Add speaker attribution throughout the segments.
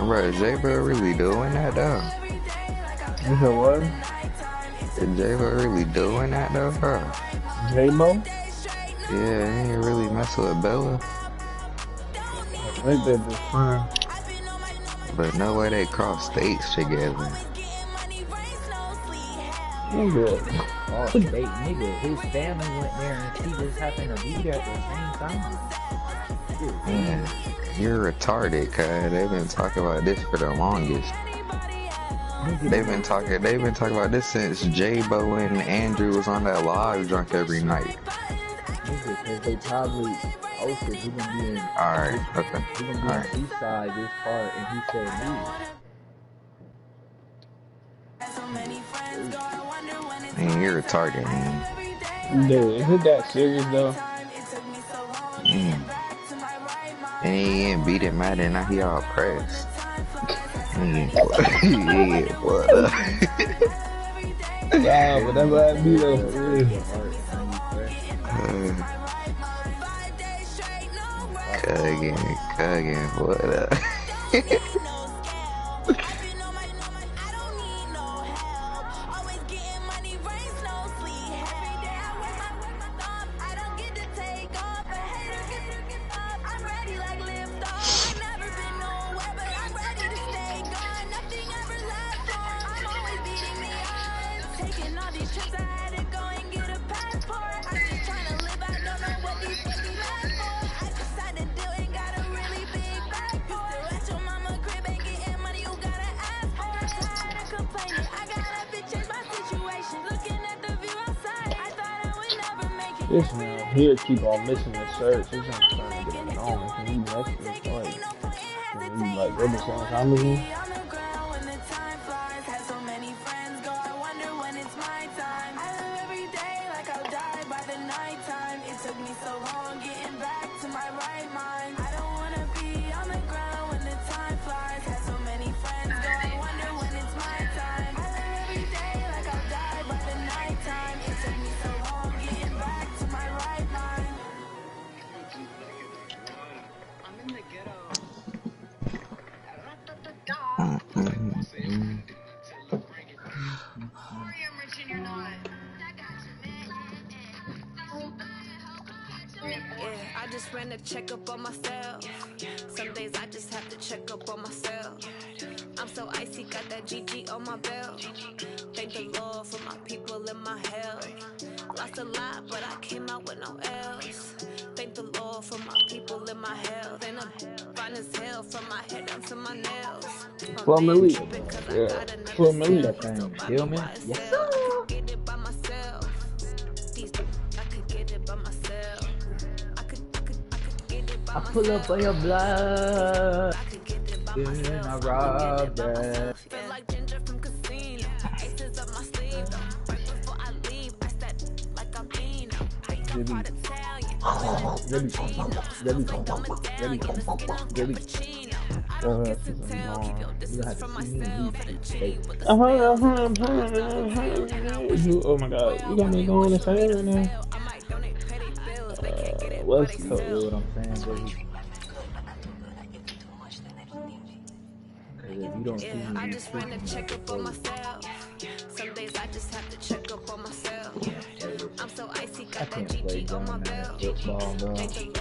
Speaker 1: Bro, is J-Bo really doing that though?
Speaker 2: You said what?
Speaker 1: Is J-Bo really doing that though, bro?
Speaker 2: J-Bo?
Speaker 1: Yeah, he ain't really messing with Bella.
Speaker 2: I think they're just fine.
Speaker 1: But no way they cross states together.
Speaker 2: Nigga.
Speaker 3: Oh, they nigga, his family went there and she just happened to be there at the same time.
Speaker 1: Man, you're retarded, cuz they've been talking about this for the longest. They've been talking about this since J-Bo and Andrew was on that live drunk every night.
Speaker 3: Nigga, cause they probably hosted, he gonna be in
Speaker 1: Alright, okay.
Speaker 3: He gonna be on east side this part and he said me.
Speaker 1: Man, you're retarded, man.
Speaker 2: Dude, is it that serious though?
Speaker 1: And he ain't beat it mad and now he all pressed. Yeah, what up?
Speaker 2: Yeah, but that's what I be though, for real.
Speaker 1: Cuggin, what up?
Speaker 2: This man here keep on missing the shirts. He's just trying to get it on. Can you mess with it? Like, can you like go the same time as me?
Speaker 4: I just ran to check up on myself. Some days I just have to check up on myself. I'm so icy, got that GG on my belt. Thank the Lord for my people in my health. Lost a lot, but I came out with no else. Thank the Lord for my people in my health. And I'm fine as hell from my head down to my nails.
Speaker 2: Flow Millie. Yeah. Flow Millie.
Speaker 3: That thing, Tillman. Yes, sir. I pull up on your blood, and I rob that.
Speaker 2: Oh my god, you got me going insane right now. What's up?
Speaker 3: You know what I'm saying, baby? Cause if you don't see me,
Speaker 4: I just ran to check up on myself. Some days I just have to check up on myself. I'm so icy, got that GG on my belt.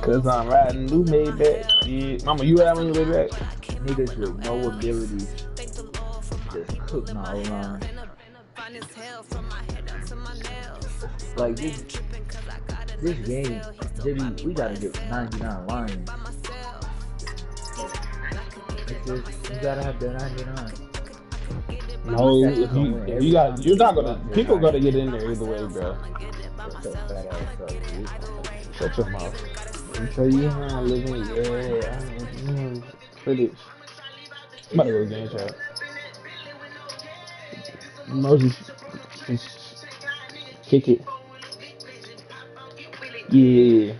Speaker 2: Cause I'm riding new Maybach. Yeah. Mama, you riding new Maybach?
Speaker 3: Niggas with no ability just cook my O-line. Like this game, JB, we gotta get 99 lions. You gotta have the 99.
Speaker 2: No, if you got, you're not gonna. People gonna get in there either way, bro. Shut your mouth. I'm tell you how I'm living. Yeah, critics. I'm about to go to game chat. Moses, kick it. Yeah.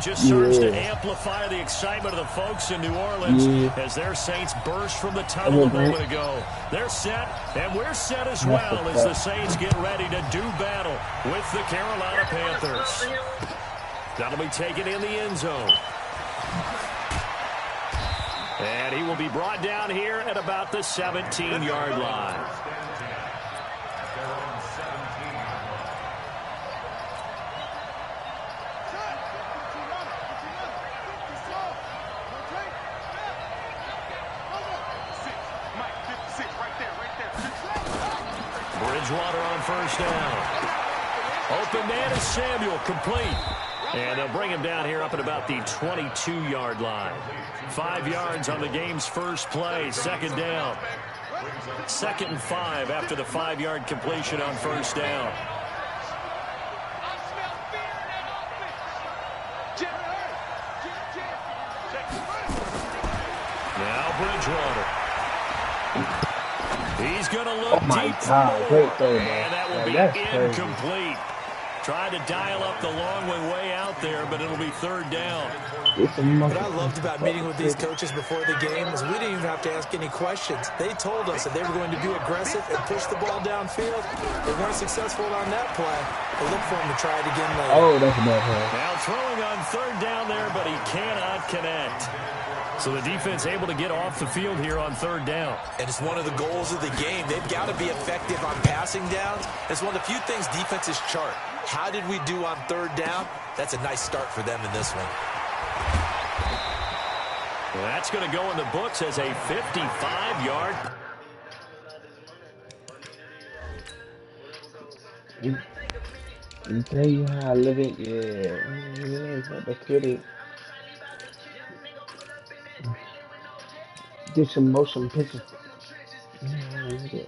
Speaker 5: Just serves to amplify the excitement of the folks in New Orleans as their Saints burst from the tunnel a moment ago. They're set, and we're set as well as the Saints get ready to do battle with the Carolina Panthers. That'll be taken in the end zone. And he will be brought down here at about the 17-yard line. Bridgewater on first down. Open man is Samuel, complete. And they'll bring him down here up at about the 22-yard line. 5 yards on the game's first play, second down. 2nd and 5 after the 5-yard completion on first down. Now Bridgewater. He's going to look deep for more. And that will be incomplete. Tried to dial up the long way out there, but it'll be third down.
Speaker 6: What I loved about meeting with these coaches before the game is we didn't even have to ask any questions. They told us that they were going to be aggressive and push the ball downfield. They weren't successful on that play. They look for him to try it again later.
Speaker 2: Oh, that's a bad play.
Speaker 5: Now throwing on third down there, but he cannot connect. So the defense able to get off the field here on third down.
Speaker 6: And it's one of the goals of the game. They've got to be effective on passing downs. It's one of the few things defenses chart. How did we do on third down? That's a nice start for them in this one.
Speaker 5: That's going to go in the books as a 55-yard.
Speaker 2: Let me tell you how I live it. Yeah, it's not the critic. Did some motion pictures.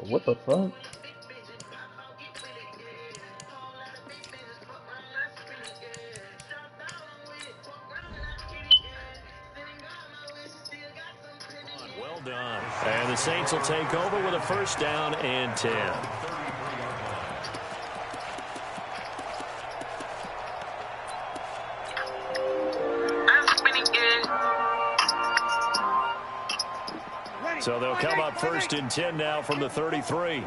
Speaker 2: What the fuck?
Speaker 5: Well done. And the Saints will take over with a first down and 10. So they'll come up first and 10 now from the 33.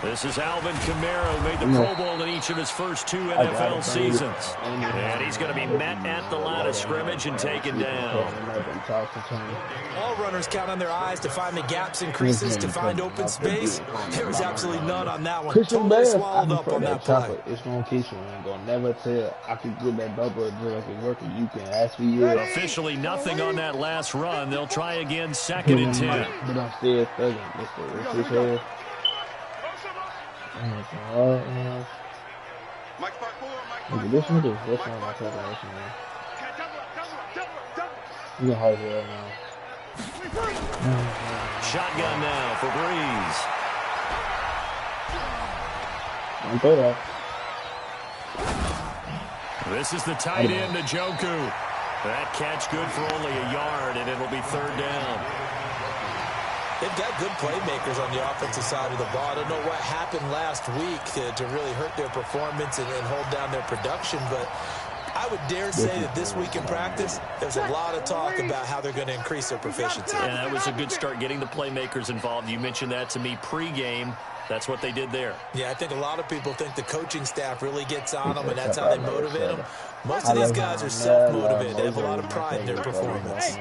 Speaker 5: This is Alvin Kamara, made the Pro Bowl in each of his first 2 NFL seasons. And he's going to be met at the line of scrimmage and taken down.
Speaker 6: All runners count on their eyes to find the gaps and creases to find open space. There was absolutely none on that one. Totally swallowed up on that play.
Speaker 2: It's going to keep you. I'm going to never tell. I can get that double just like it's working. You can ask me.
Speaker 5: Officially nothing on that last run. They'll try again, 2nd and 10.
Speaker 2: But I'm still thugging. This nigga is this one my preparation, man. You can hide it right now.
Speaker 5: Shotgun now for Breeze.
Speaker 2: Don't throw that.
Speaker 5: This is the tight end, Njoku. That catch good for only a yard, and it'll be third down.
Speaker 6: They've got good playmakers on the offensive side of the ball. I don't know what happened last week to really hurt their performance and hold down their production, but I would dare say that this week in practice, there's a lot of talk about how they're going to increase their proficiency.
Speaker 5: And that was a good start, getting the playmakers involved. You mentioned that to me pregame. That's what they did there.
Speaker 6: Yeah, I think a lot of people think the coaching staff really gets on them, and that's how they motivate them. Most of these guys are self-motivated. They have a lot of pride in their performance.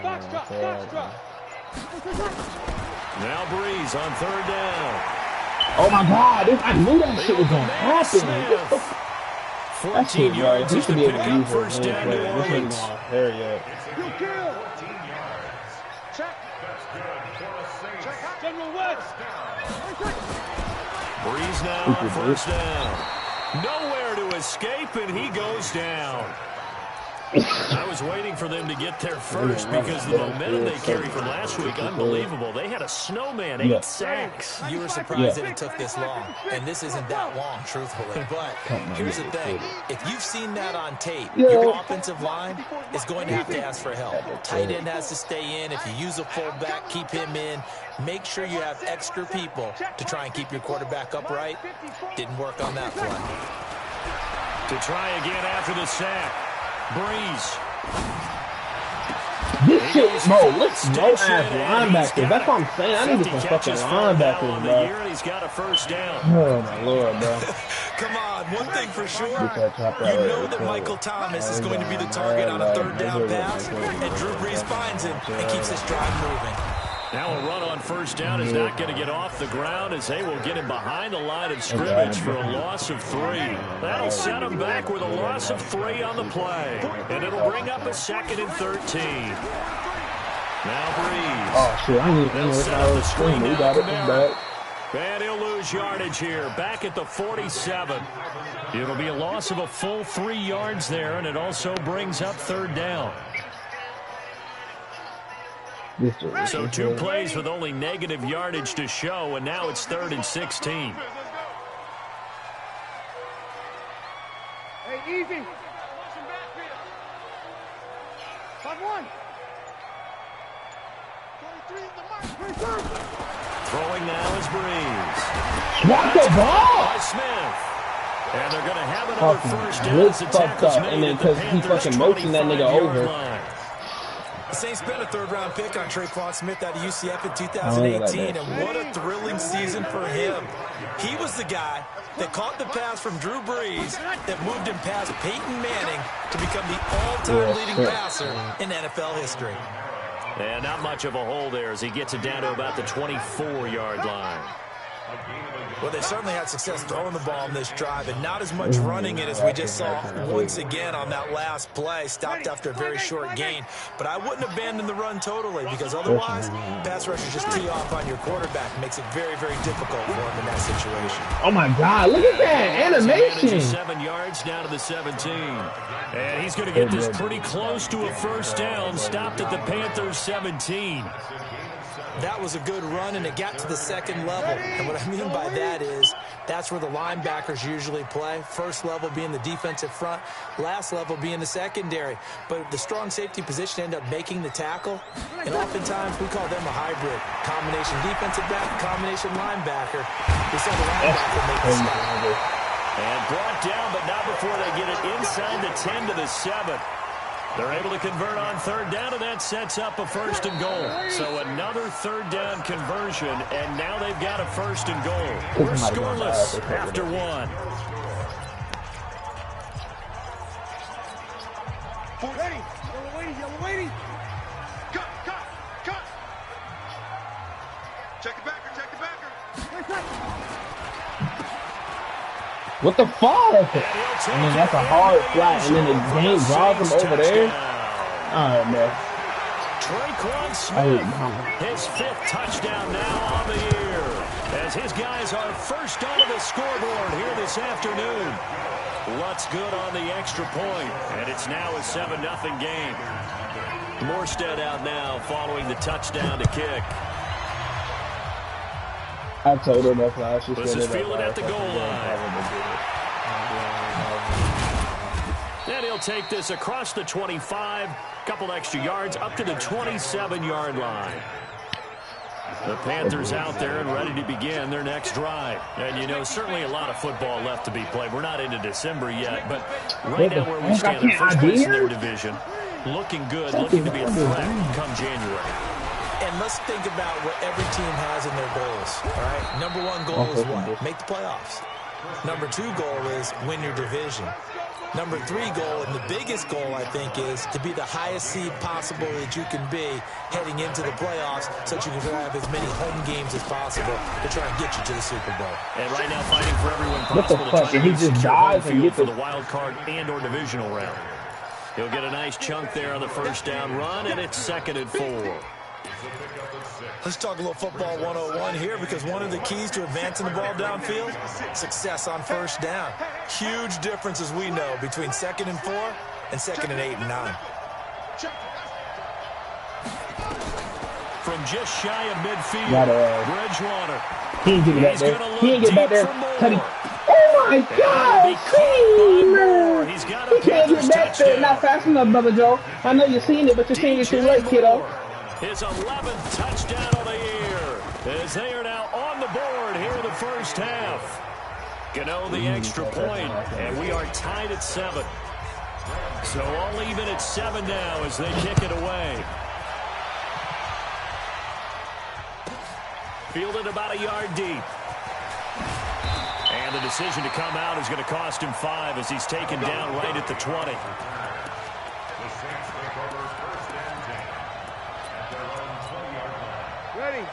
Speaker 5: Now Breeze on third down.
Speaker 2: Oh my God! I knew that shit was gonna happen.
Speaker 5: 14 yards is the pickup, first down New Orleans.
Speaker 2: Hurry up.
Speaker 5: Breeze now on first down. Nowhere to escape, and he goes down. I was waiting for them to get there first because the momentum they carried from last week, unbelievable. They had a snowman, 8 sacks.
Speaker 6: You were surprised that it took this long, and this isn't that long, truthfully. But here's the thing. If you've seen that on tape, your offensive line is going to have to ask for help. Tight end has to stay in. If you use a fullback, keep him in. Make sure you have extra people to try and keep your quarterback upright. Didn't work on that play.
Speaker 5: To try again after the sack. Breeze.
Speaker 2: This shit, bro, let's no ass linebackers. That's what I'm saying. I need some fucking linebackers, bro.
Speaker 5: He's got a first down.
Speaker 2: Oh my lord, bro.
Speaker 6: Come on, one thing for sure. You know that Michael Thomas is going to be the target on a third down pass, and Drew Brees finds him and keeps this drive moving.
Speaker 5: Now a run on first down is not going to get off the ground as they will get him behind the line of scrimmage for a loss of 3. That'll set him back with a loss of 3 on the play. And it'll bring up a 2nd and 13. Now Brees.
Speaker 2: Oh, shit. I need to set up the screen. We got it back.
Speaker 5: And he'll lose yardage here. Back at the 47. It'll be a loss of a full 3 yards there, and it also brings up third down. So 2 plays with only negative yardage to show, and now it's 3rd and 16.
Speaker 7: Hey, easy. 5-1.
Speaker 5: Throwing now is Brees.
Speaker 2: Swat the ball!
Speaker 5: By Smith. And they're going to have another first down as the
Speaker 2: fucked
Speaker 5: tackle's
Speaker 2: up,
Speaker 5: made
Speaker 2: and then
Speaker 5: at the
Speaker 2: because he fucking motioned that nigga
Speaker 5: 25-yard
Speaker 2: over.
Speaker 5: line.
Speaker 6: The Saints spent a third-round pick on Tre'Quan Smith out of UCF in 2018, and what a thrilling season for him. He was the guy that caught the pass from Drew Brees that moved him past Peyton Manning to become the all-time leading passer in NFL history.
Speaker 5: And not much of a hole there as he gets it down to about the 24-yard line.
Speaker 6: Well, they certainly had success throwing the ball in this drive, and not as much running it as we just saw once again on that last play. Stopped after a very short gain. But I wouldn't abandon the run totally, because otherwise, pass rushers just tee off on your quarterback. Makes it very, very difficult for him in that situation.
Speaker 2: Oh, my God. Look at that animation.
Speaker 5: 7 yards down to the 17. And he's going to get this pretty close to a first down. Stopped at the Panthers' 17.
Speaker 6: That was a good run, and it got to the second level. And what I mean by that is that's where the linebackers usually play. First level being the defensive front, last level being the secondary. But the strong safety position ended up making the tackle, and oftentimes we call them a hybrid. Combination defensive back, combination linebacker. We saw the linebacker make the stop.
Speaker 5: And brought down, but not before they get it inside the 10 to the 7. They're able to convert on third down, and that sets up a first and goal. So another third down conversion, and now they've got a first and goal. We're scoreless after 1.
Speaker 7: Ready. Yellow waiting. Cut. Check the backer.
Speaker 2: What the fuck? I mean, that's a hard flat, and then the game draws him over there. All right, man.
Speaker 5: Tre'Quan Smith, his 5th touchdown now on the year, as his guys are first onto the scoreboard here this afternoon. What's good on the extra point, and it's now a 7-0 game. Morstead out now following the touchdown to kick.
Speaker 2: I told him that's why I should
Speaker 5: This is fielded at the goal line. And he'll take this across the 25, couple extra yards, up to the 27-yard line. The Panthers out there and ready to begin their next drive. And, you know, certainly a lot of football left to be played. We're not into December yet, but right now where we stand in first place in their division, looking good, looking to be a threat come January.
Speaker 6: And let's think about what every team has in their goals, all right? Number 1 goal is what? Make the playoffs. Number 2 goal is win your division. Number 3 goal, and the biggest goal, I think, is to be the highest seed possible that you can be heading into the playoffs so that you can have as many home games as possible to try and get you to the Super Bowl.
Speaker 5: And right now fighting for everyone possible to try to secure home field for the wild card and or divisional round. He'll get a nice chunk there on the first down run, and it's 2nd and 4.
Speaker 6: Let's talk a little football 101 here, because one of the keys to advancing the ball downfield, success on first down. Huge difference, as we know, between 2nd and 4 and 2nd and 8 and 9.
Speaker 5: From just shy of midfield, Bridgewater.
Speaker 2: He ain't get back there. He ain't get back there. Oh my God!
Speaker 5: He's got
Speaker 2: he can't get back there. Not fast enough, Brother Joe. I know you've seen it, but you're seeing it too late, kiddo.
Speaker 5: His 11th touchdown of the year, as they are now on the board here in the first half. Gano the extra point, and we are tied at 7. So all even at 7 now as they kick it away. fielded about a yard deep. And the decision to come out is going to cost him 5 as he's taken down right at the 20.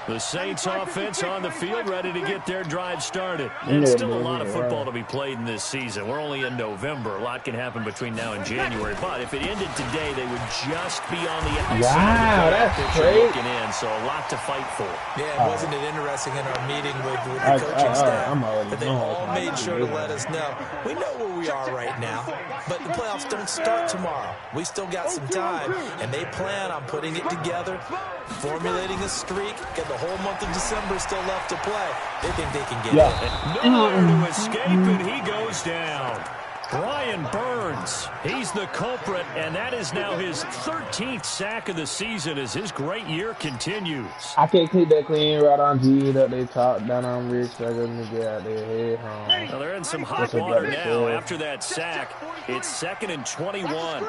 Speaker 5: The Saints offense on the field, ready to get their drive started. And still a lot of football to be played in this season. We're only in November. A lot can happen between now and January. But if it ended today, they would just be on the outside.
Speaker 2: Wow, that's great.
Speaker 5: Looking in, so a lot to fight for.
Speaker 6: Yeah, wasn't it interesting in our meeting with the coaching staff that they all made sure to let us know. We know where we are right now, but the playoffs don't start tomorrow. We still got some time, and they plan on putting it together, formulating a streak, get the whole month of December still left to play. They think they can get it.
Speaker 5: Nowhere to escape, and he goes down. Brian Burns, he's the culprit, and that is now his 13th sack of the season as his great year continues.
Speaker 2: I can't keep that clean right on G that they talk down on Rich. So they're going to get out their head home.
Speaker 5: Well, they're in some hot water now after that sack. It's 2nd and 21.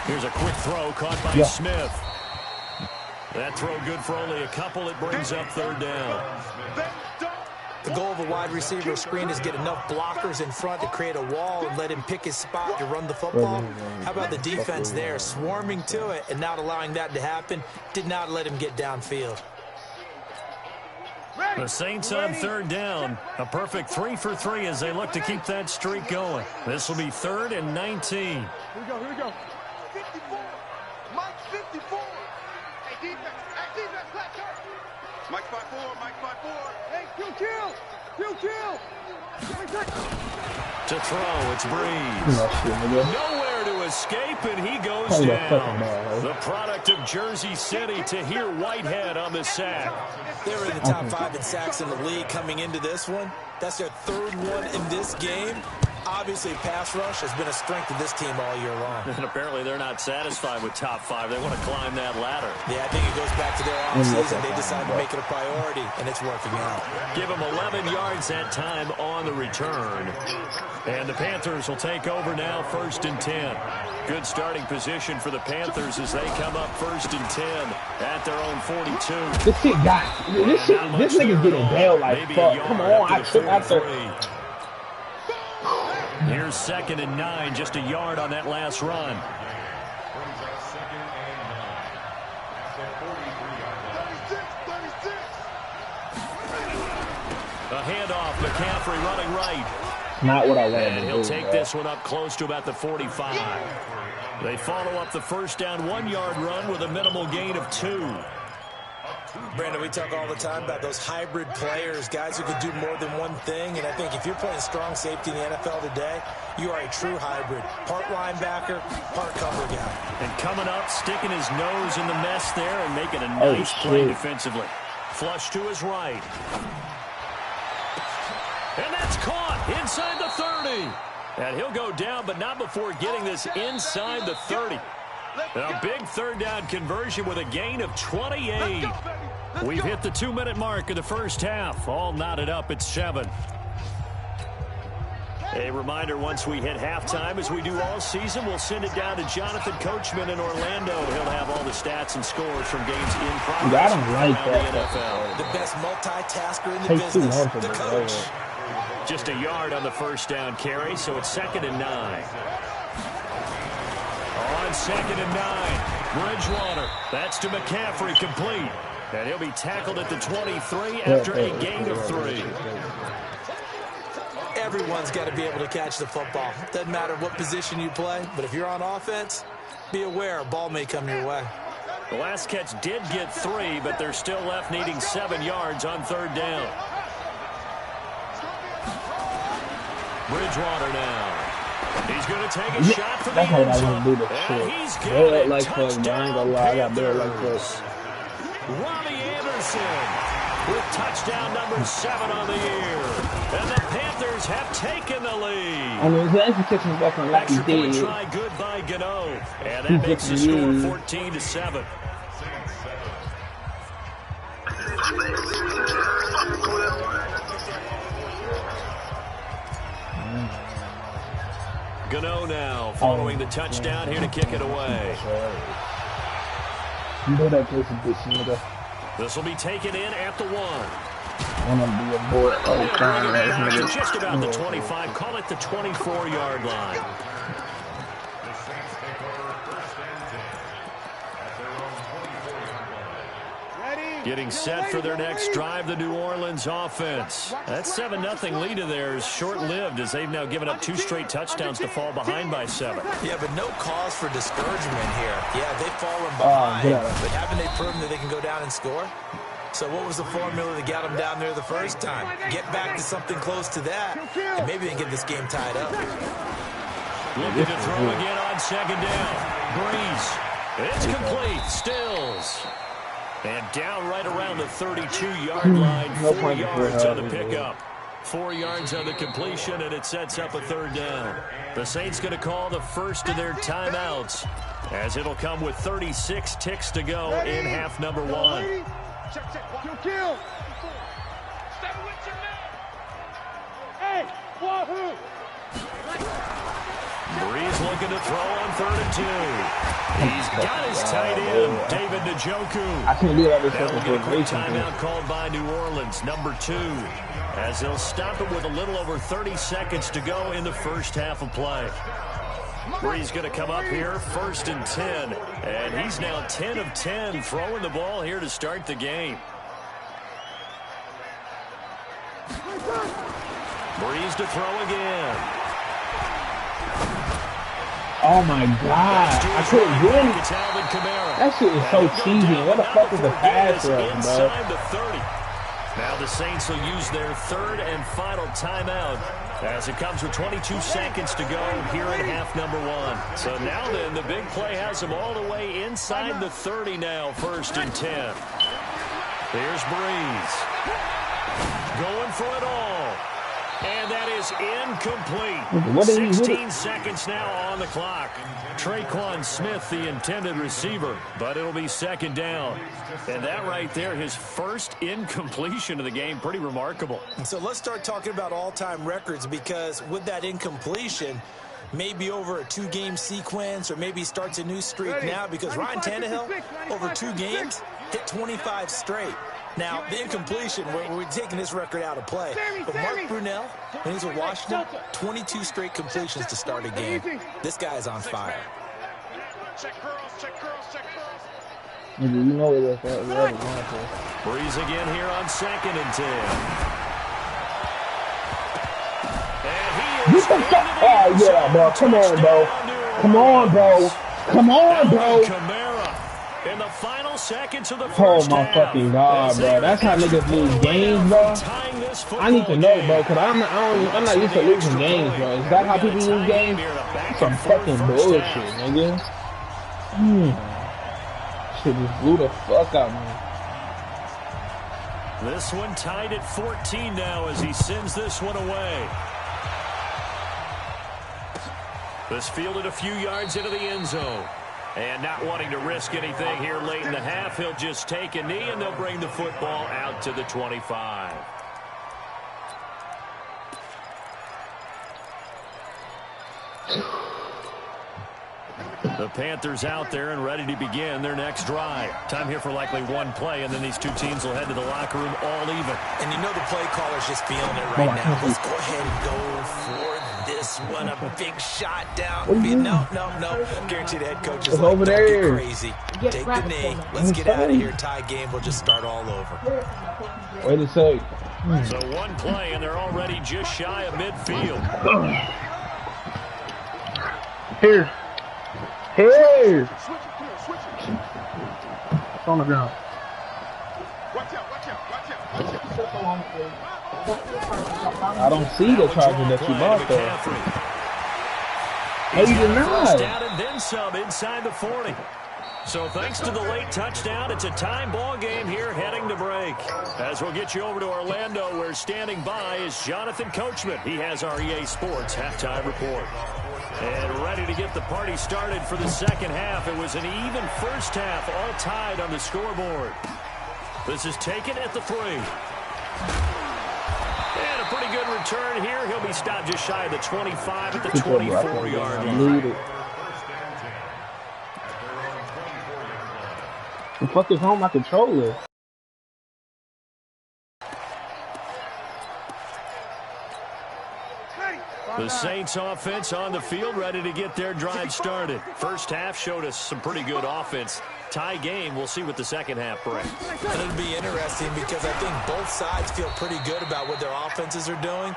Speaker 5: Here's a quick throw caught by Smith. That throw good for only a couple. It brings up 3rd down.
Speaker 6: The goal of a wide receiver screen is get enough blockers in front to create a wall and let him pick his spot to run the football. How about the defense there, swarming to it and not allowing that to happen? Did not let him get downfield.
Speaker 5: The Saints on 3rd down. A perfect 3 for 3 as they look to keep that streak going. This will be 3rd and 19.
Speaker 7: Here we go. 54. Mike 54. Hey, defense. Let's go. Mike 5-4. Hey, kill.
Speaker 5: To throw, it's Breeze. Nowhere to escape, and he goes down. The product of Jersey City, Tahir Whitehead on the sack.
Speaker 6: They were in the top 5 in sacks in the league coming into this one. That's their 3rd one in this game. Obviously, pass rush has been a strength of this team all year long.
Speaker 5: And apparently they're not satisfied with top 5. They want to climb that ladder.
Speaker 6: Yeah, I think it goes back to their offseason. They decided to make it a priority, and it's working out.
Speaker 5: Give them 11 yards that time on the return. And the Panthers will take over now, 1st and 10. Good starting position for the Panthers as they come up 1st and 10 at their own 42.
Speaker 2: This nigga's getting bailed like fuck. Come on, I took after.
Speaker 5: Here's 2nd and 9, just a yard on that last run. A handoff, McCaffrey running right.
Speaker 2: Not what I wanted to do.
Speaker 5: And he'll take this one up close to about the 45. They follow up the 1st down 1-yard run with a minimal gain of 2.
Speaker 6: Brandon, we talk all the time about those hybrid players, guys who could do more than one thing. And I think if you're playing strong safety in the NFL today, you are a true hybrid. Part linebacker, part cover guy.
Speaker 5: And coming up, sticking his nose in the mess there and making a nice play defensively. Flush to his right. And that's caught inside the 30. And he'll go down, but not before getting this inside the 30. A big 3rd down conversion with a gain of 28. We've hit the 2-minute mark of the 1st half. All knotted up at 7. A reminder, once we hit halftime, as we do all season, we'll send it down to Jonathan Coachman in Orlando. He'll have all the stats and scores from games in progress around the NFL.
Speaker 6: The best multitasker in the business, the coach.
Speaker 5: Just a yard on the 1st down carry, so it's 2nd and 9. On 2nd and 9, Bridgewater. That's to McCaffrey, complete. And he'll be tackled at the 23 after a gain of 3.
Speaker 6: Everyone's got to be able to catch the football. Doesn't matter what position you play, but if you're on offense, be aware a ball may come your way.
Speaker 5: The last catch did get 3, but they're still left needing 7 yards on 3rd down. Bridgewater now. He's going to take a shot for the end zone. And he's got a touchdown. Robbie Anderson with touchdown number 7 on the year. And the Panthers have taken the lead.
Speaker 2: I mean, that's the kitchen back on like he did.
Speaker 5: Try good by Gano. And that makes the score 14-7. Gano now following the touchdown here to kick it away.
Speaker 2: You know that place is bitch, nigga.
Speaker 5: This will be taken in at the 1.
Speaker 2: Wanna be a boy.
Speaker 5: Just about the 25. Call it the 24-yard line. Getting set for their next drive, the New Orleans offense. That 7-0 lead of theirs short-lived as they've now given up 2 straight touchdowns to fall behind by 7.
Speaker 6: Yeah, but no cause for discouragement here. Yeah, they've fallen behind, but haven't they proven that they can go down and score? So what was the formula that got them down there the first time? Get back to something close to that, and maybe they can get this game tied up.
Speaker 5: Looking to throw again on 2nd down. Breeze. It's complete. Stills. And down right around the 32-yard line. 4 yards on the pickup. 4 yards on the completion, and it sets up a 3rd down. The Saints going to call the first of their timeouts, as it'll come with 36 ticks to go in half number 1.
Speaker 7: Kill. Stay with your man. Hey, wahoo.
Speaker 5: Breeze looking to throw on 3rd and 2. He's got his tight end, David Njoku.
Speaker 2: I can't do that.
Speaker 5: That will get a quick timeout called by New Orleans, number 2, as they'll stop it with a little over 30 seconds to go in the first half of play. Breeze going to come up here, 1st and 10, and he's now 10 of 10 throwing the ball here to start the game. Breeze to throw again.
Speaker 2: Oh my God! I couldn't do it. That shit is so cheesy. What the fuck is the pass rush, bro?
Speaker 5: The 30. Now the Saints will use their 3rd and final timeout as it comes with 22 seconds to go here in half number 1. So now then, the big play has them all the way inside the 30 now, 1st and 10. Here's Breeze. Going for it all. And that is incomplete. 16 seconds now on the clock. Traquan Smith, the intended receiver, but it'll be 2nd down. And that right there, his first incompletion of the game, pretty remarkable.
Speaker 6: So let's start talking about all-time records, because with that incompletion, maybe over a 2-game sequence, or maybe starts a new streak now, because Ryan Tannehill, over 2 games, hit 25 straight. Now, the incompletion, we're taking this record out of play. But Mark Brunell, when he's with Washington, 22 straight completions to start a game. This guy is on fire.
Speaker 2: You know it is.
Speaker 5: Breeze again here on 2nd and 10. And he is
Speaker 2: oh, yeah, bro. Come on, bro. Come on, bro. Come on, bro.
Speaker 5: In the final seconds of the first
Speaker 2: oh my fucking God, bro! That's how niggas lose games, bro. I need to know, bro, because I'm not used to losing games, bro. Is that how people lose games? Some fucking bullshit, nigga. Shit just blew the fuck out, man.
Speaker 5: This one tied at 14 now as he sends this one away. This fielded a few yards into the end zone. And not wanting to risk anything here late in the half, he'll just take a knee, and they'll bring the football out to the 25. The Panthers out there and ready to begin their next drive. Time here for likely one play, and then these two teams will head to the locker room all even.
Speaker 6: And you know the play caller's just feeling it right now. Let's go ahead and go for this one. A big shot down. No. Guaranteed the head coach is like, don't get crazy. Take the knee. Let's get out of here. Tie game. We'll just start all over.
Speaker 2: Wait a sec.
Speaker 5: So one play, and they're already just shy of midfield.
Speaker 2: Here. It's on the ground.
Speaker 7: Watch out.
Speaker 2: I don't see the charger that you bought there. Hey, you did not.
Speaker 5: First down and then some inside the 40. So thanks to the late touchdown, it's a time ball game here heading to break. As we'll get you over to Orlando, where standing by is Jonathan Coachman. He has our EA Sports halftime report. And ready to get the party started for the second half. It was an even first half, all tied on the scoreboard. This is taken at the 3. And a pretty good return here. He'll be stopped just shy of the 25 at the 24-yard line.
Speaker 2: The fuck is on my controller?
Speaker 5: The Saints offense on the field, ready to get their drive started. First half showed us some pretty good offense. Tie game, we'll see what the second half brings.
Speaker 6: And it'll be interesting because I think both sides feel pretty good about what their offenses are doing.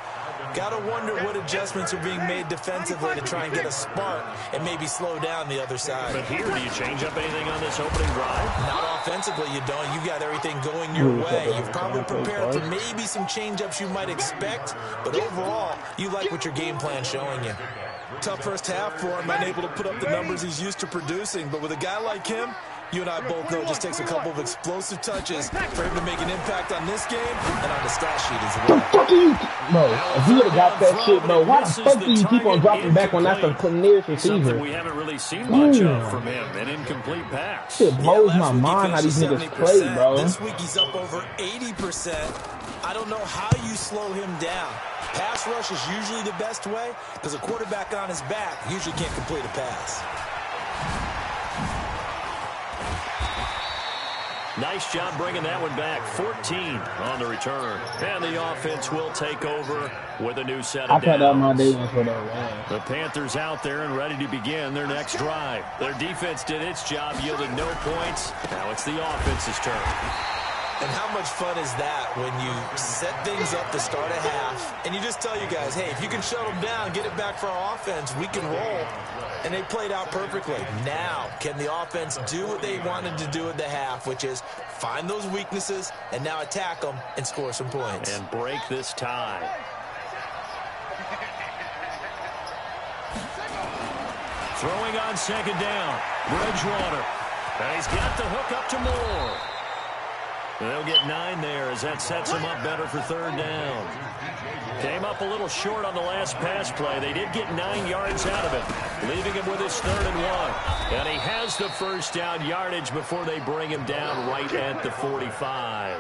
Speaker 6: Got to wonder what adjustments are being made defensively to try and get a spark and maybe slow down the other side.
Speaker 5: But here, do you change up anything on this opening drive?
Speaker 6: Not offensively, you don't. You got everything going your way. You've probably prepared for maybe some change-ups you might expect, but overall, you like what your game plan's showing you. Tough first half for him, unable to put up the numbers he's used to producing, but with a guy like him, you and I both know it just takes a couple of explosive touches for him to make an impact on this game and on the stat sheet as well.
Speaker 2: The fuck are you? Bro, if you would have got that shit, bro, why the fuck do you keep on dropping back when that's the nearest receiver?
Speaker 5: We haven't really seen much of from him. An incomplete pass.
Speaker 2: Shit blows my mind how these niggas play, bro.
Speaker 6: This week he's up over 80%. I don't know how you slow him down. Pass rush is usually the best way because a quarterback on his back usually can't complete a pass.
Speaker 5: Nice job bringing that one back. 14 on the return. And the offense will take over with a new set of downs. The Panthers out there and ready to begin their next drive. Their defense did its job, yielded no points. Now it's the offense's turn.
Speaker 6: And how much fun is that when you set things up to start a half and you just tell you guys, hey, if you can shut them down, get it back for our offense, we can roll. And they played out perfectly. Now, can the offense do what they wanted to do at the half, which is find those weaknesses and now attack them and score some points.
Speaker 5: And break this tie. Throwing on second down. Bridgewater. And he's got the hook up to Moore. They'll get 9 there as that sets him up better for third down. Came up a little short on the last pass play. They did get 9 yards out of it, leaving him with his 3rd and 1. And he has the first down yardage before they bring him down right at the 45.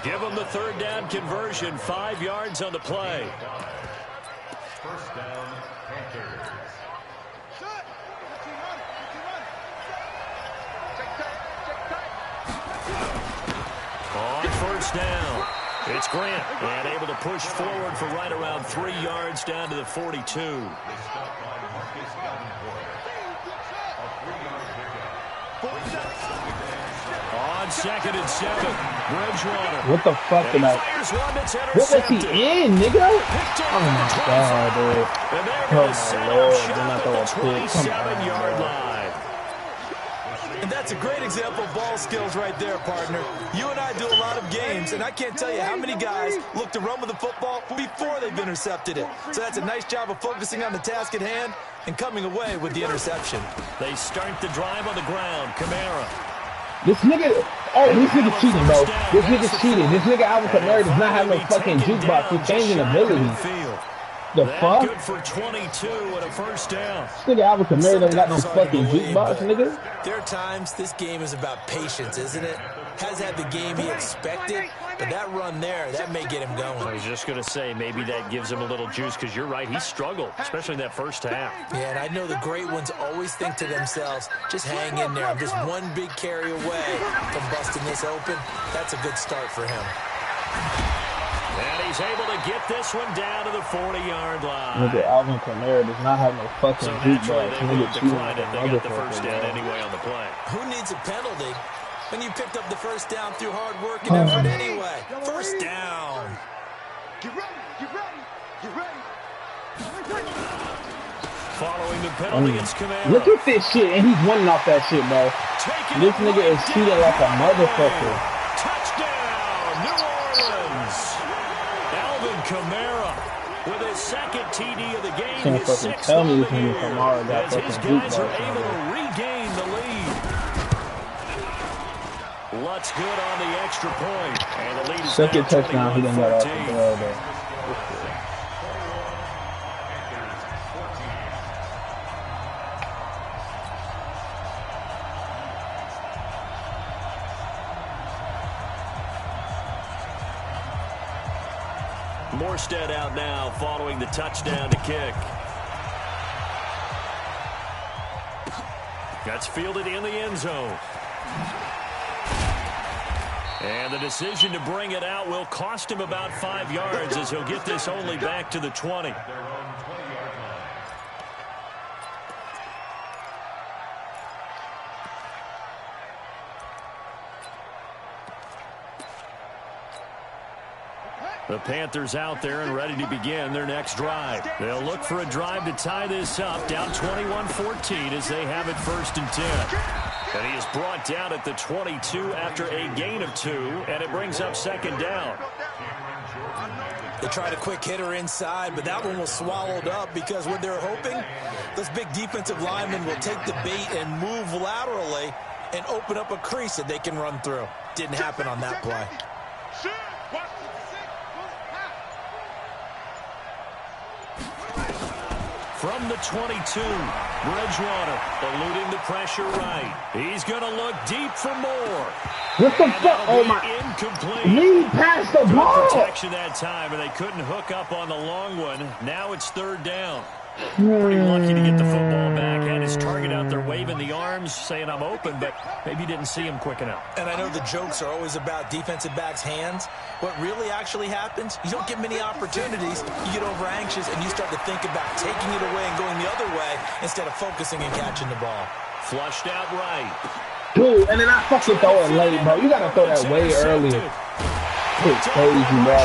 Speaker 5: Give him the 3rd down conversion, 5 yards on the play.
Speaker 7: First down, Panthers.
Speaker 5: On first down, it's Grant, and able to push forward for right around 3 yards down to the 42. On 2nd and 7, Bridgewater.
Speaker 2: What the fuck did I... What was he in, nigga? Oh my god, dude. Oh my lord, they're not throwing a pick. Come on,
Speaker 5: 27-yard line.
Speaker 6: And that's a great example of ball skills right there, partner. You and I do a lot of games, and I can't tell you how many guys look to run with the football before they've intercepted it. So that's a nice job of focusing on the task at hand and coming away with the interception.
Speaker 5: They start the drive on the ground. Kamara.
Speaker 2: This nigga, this nigga cheating, bro. This nigga's cheating. This nigga Alvin Kamara does not have no fucking jukebox. He's changing ability. The fuck?
Speaker 5: Good for 22 and a first down.
Speaker 2: This nigga Alvin Kamara don't got no fucking jukebox, nigga.
Speaker 6: There are times this game is about patience, isn't it? Has had the game he expected, but that run there, that may get him going.
Speaker 5: I was just going to say, maybe that gives him a little juice, because you're right, he struggled, especially in that first half.
Speaker 6: Yeah, and I know the great ones always think to themselves, just hang in there. I'm just one big carry away from busting this open. That's a good start for him.
Speaker 5: And he's able to get this one down to the 40-yard line.
Speaker 2: Nigga Alvin Kamara does not have no fucking jukebox.
Speaker 5: Nigga declined it. They got the first down anyway on the play.
Speaker 6: Who needs a penalty when you picked up the first down through hard work and effort anyway? First down.
Speaker 7: Get ready, get ready, get ready.
Speaker 5: Following the penalty, it's Kamara.
Speaker 2: Look at this shit, and he's running off that shit, bro. This nigga is cheating like a motherfucker.
Speaker 5: Touchdown, New Orleans. Alvin Kamara with his 2nd TD of the game.
Speaker 2: Can't
Speaker 5: his
Speaker 2: fucking
Speaker 5: 6th
Speaker 2: tell me this
Speaker 5: of the
Speaker 2: nigga
Speaker 5: year,
Speaker 2: Kamara got
Speaker 5: as his
Speaker 2: fucking
Speaker 5: guys are
Speaker 2: jukebox.
Speaker 5: able to regain the lead. Lutz good on the extra point, and the lead is now 21-14.
Speaker 2: Touchdown, he done got off the ball there.
Speaker 5: Morstead out now following the touchdown to kick. That's fielded in the end zone. And the decision to bring it out will cost him about 5 yards as he'll get this only back to the 20. The Panthers out there and ready to begin their next drive. They'll look for a drive to tie this up, down 21-14 as they have it 1st and 10. And he is brought down at the 22 after a gain of 2, and it brings up 2nd down.
Speaker 6: They tried a quick hitter inside, but that one was swallowed up because what they're hoping, those big defensive linemen will take the bait and move laterally and open up a crease that they can run through. Didn't happen on that play.
Speaker 5: From the 22, Bridgewater eluding the pressure right. He's going to look deep for more.
Speaker 2: What the fuck? Oh, my.
Speaker 5: Incomplete.
Speaker 2: Lead past the ball.
Speaker 5: Protection that time, and they couldn't hook up on the long one. Now it's 3rd down. Pretty lucky to get the football back. Had his target out there waving the arms, saying I'm open, but maybe didn't see him quick enough.
Speaker 6: And I know the jokes are always about defensive backs' hands. What really actually happens, you don't get many opportunities. You get over anxious, and you start to think about taking it away and going the other way instead of focusing and catching the ball.
Speaker 5: Flushed out right.
Speaker 2: Dude, and then I fucking throw it late, bro. You got to throw that way earlier. It's crazy, bro.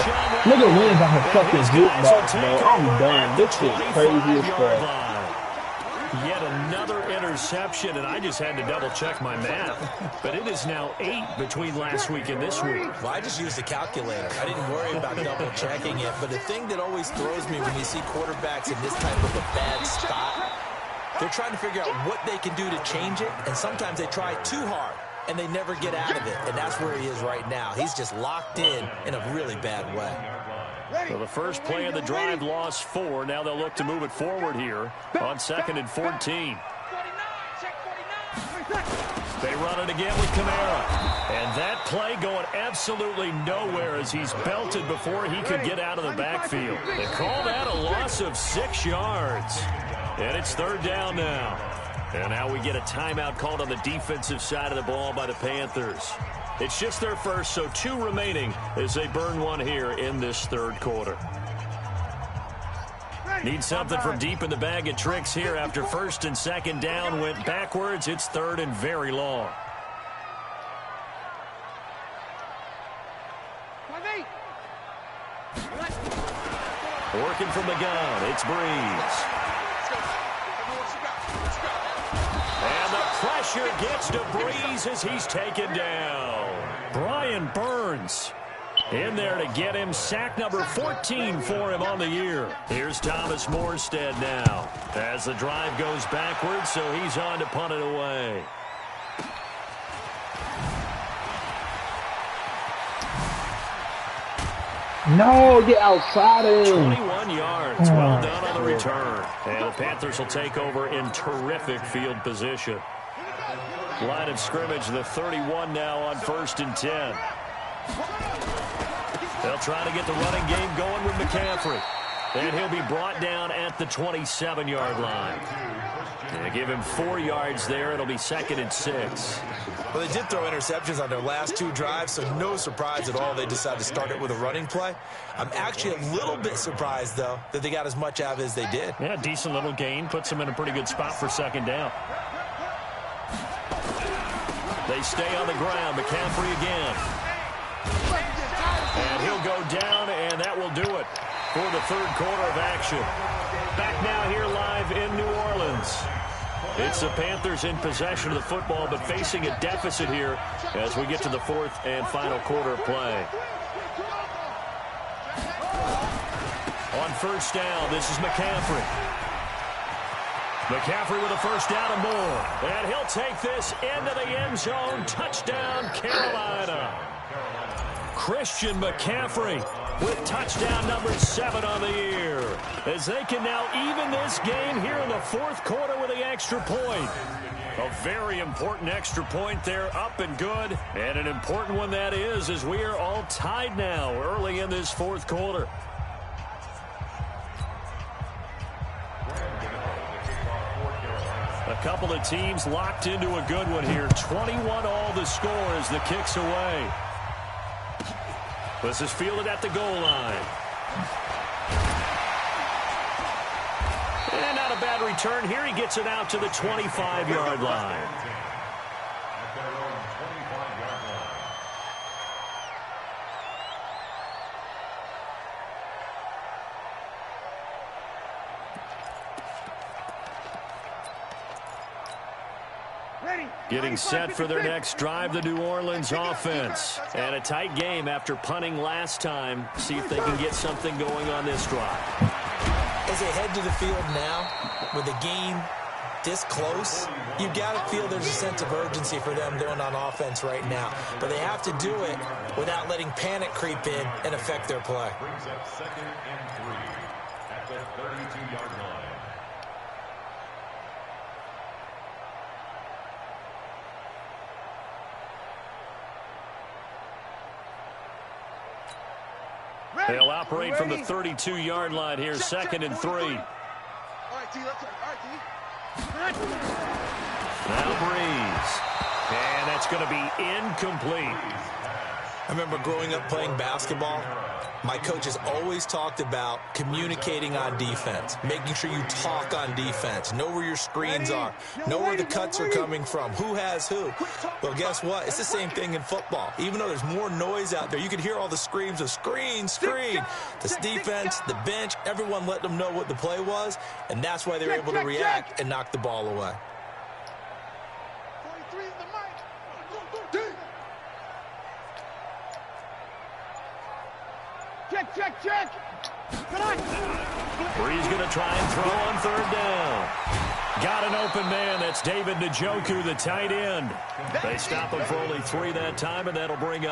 Speaker 2: Nigga wins on his fucking jukebox, bro. I'm done. This shit crazy as fuck.
Speaker 5: Yet another interception, and I just had to double-check my math. But it is now 8 between last week and this week.
Speaker 6: Well, I just used a calculator. I didn't worry about double-checking it. But the thing that always throws me when you see quarterbacks in this type of a bad spot, they're trying to figure out what they can do to change it, and sometimes they try too hard, and they never get out of it, and that's where he is right now. He's just locked in a really bad way.
Speaker 5: So the first play of the drive lost 4. Now they'll look to move it forward here on 2nd and 14. They run it again with Kamara. And that play going absolutely nowhere as he's belted before he could get out of the backfield. They call that a loss of 6 yards. And it's 3rd down now. And now we get a timeout called on the defensive side of the ball by the Panthers. It's just their first, so 2 remaining as they burn one here in this 3rd quarter. Need something from deep in the bag of tricks here after 1st and 2nd down went backwards. It's 3rd and very long. Working from the gun, it's Breeze. And the pressure gets to Breeze as he's taken down. Brian Burns in there to get him sack number 14 for him on the year. Here's Thomas Morstead now as the drive goes backwards, so he's on to punt it away.
Speaker 2: No, get outside of him.
Speaker 5: 21 yards. Well done on the return. And the Panthers will take over in terrific field position. Line of scrimmage, the 31 now on 1st and 10. They'll try to get the running game going with McCaffrey. And he'll be brought down at the 27-yard line. And give him 4 yards there. It'll be 2nd and 6.
Speaker 6: Well, they did throw interceptions on their last 2 drives, so no surprise at all they decided to start it with a running play. I'm actually a little bit surprised, though, that they got as much out of it as they did.
Speaker 5: Yeah, decent little gain. Puts them in a pretty good spot for 2nd down. They stay on the ground. McCaffrey again. And he'll go down, and that will do it for the 3rd quarter of action. Back now here live in New Orleans. It's the Panthers in possession of the football, but facing a deficit here as we get to the 4th and final quarter of play. On 1st down, this is McCaffrey. McCaffrey with a 1st down and more. And he'll take this into the end zone. Touchdown, Carolina. Christian McCaffrey with touchdown number 7 on the year, as they can now even this game here in the 4th quarter with the extra point. A very important extra point there, up and good, and an important one that is, as we are all tied now early in this 4th quarter. couple of teams locked into a good one here. 21-all the score as the kick's away. This is fielded at the goal line. And not a bad return here. He gets it out to the 25-yard line. Getting set for their next drive, the New Orleans offense. And a tight game after punting last time. See if they can get something going on this drive.
Speaker 6: As they head to the field now, with the game this close, you've got to feel there's a sense of urgency for them going on offense right now. But they have to do it without letting panic creep in and affect their play.
Speaker 7: Brings up 2nd and 3 at the 32-yard line.
Speaker 5: They'll operate from the 32-yard line here, 2nd and 3.
Speaker 7: All right, T, let's go. All right, T.
Speaker 5: Now Breeze. And that's going to be incomplete.
Speaker 6: I remember growing up playing basketball, my coaches always talked about communicating on defense, making sure you talk on defense, know where your screens are, know where the cuts are coming from, who has who. Well, guess what? It's the same thing in football. Even though there's more noise out there, you can hear all the screams of screen, screen. This defense, the bench, everyone let them know what the play was, and that's why they were able to react and knock the ball away.
Speaker 7: Check.
Speaker 5: Breeze going to try and throw on 3rd down. Got an open man. That's David Njoku, the tight end. They stop him for only 3 that time, and that'll bring up